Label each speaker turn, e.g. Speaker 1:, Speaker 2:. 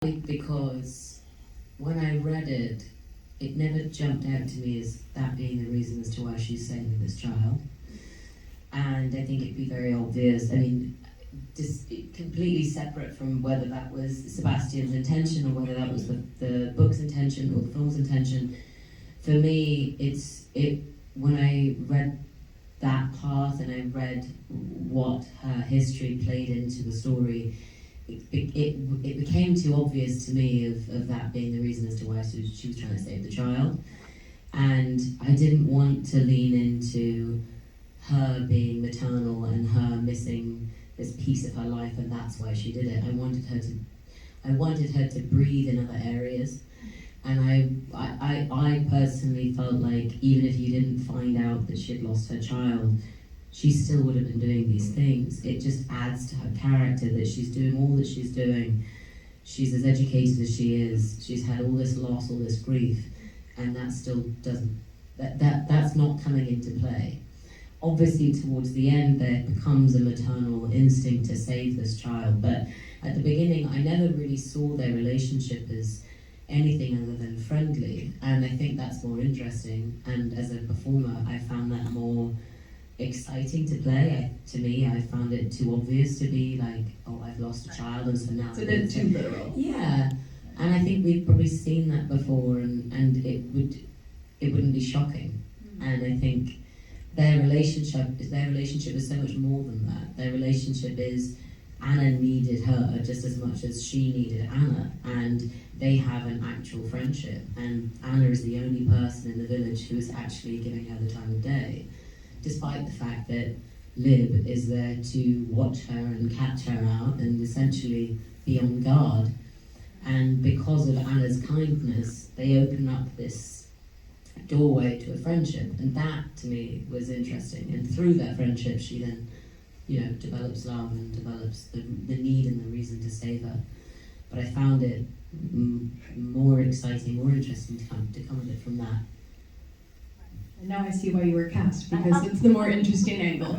Speaker 1: Because when I read it, it never jumped out to me as that being the reason as to why she's saving this child. And I think it'd be very obvious, I mean, just completely separate from whether that was Sebastian's intention or whether that was the book's intention or the film's intention. For me, when I read that part and I read what her history played into the story, it became too obvious to me of that being the reason as to why she was trying to save the child. And I didn't want to lean into her being maternal and her missing this piece of her life, and that's why she did it. I wanted her to breathe in other areas. And I personally felt like even if you didn't find out that she had lost her child, she still would have been doing these things. It just adds to her character that she's doing all that she's doing. She's as educated as she is. She's had all this loss, all this grief, and that still doesn't, that's not coming into play. Obviously, towards the end, there becomes a maternal instinct to save this child, but at the beginning, I never really saw their relationship as anything other than friendly, and I think that's more interesting. And as a performer, I found that more exciting to play. To me, I found it too obvious to be like, oh, I've lost a child, and so now
Speaker 2: it's a bit too literal.
Speaker 1: Yeah, and I think we've probably seen that before, and it wouldn't be shocking. And I think their relationship is so much more than that. Their relationship is Anna needed her just as much as she needed Anna, and they have an actual friendship. And Anna is the only person in the village who is actually giving her the time of day, despite the fact that Lib is there to watch her and catch her out and essentially be on guard. And because of Anna's kindness, they open up this doorway to a friendship, and that to me was interesting. And through that friendship, she then, develops love and develops the need and the reason to save her. But I found it more exciting, more interesting to come at it from that.
Speaker 2: And now I see why you were cast, because it's the more interesting angle.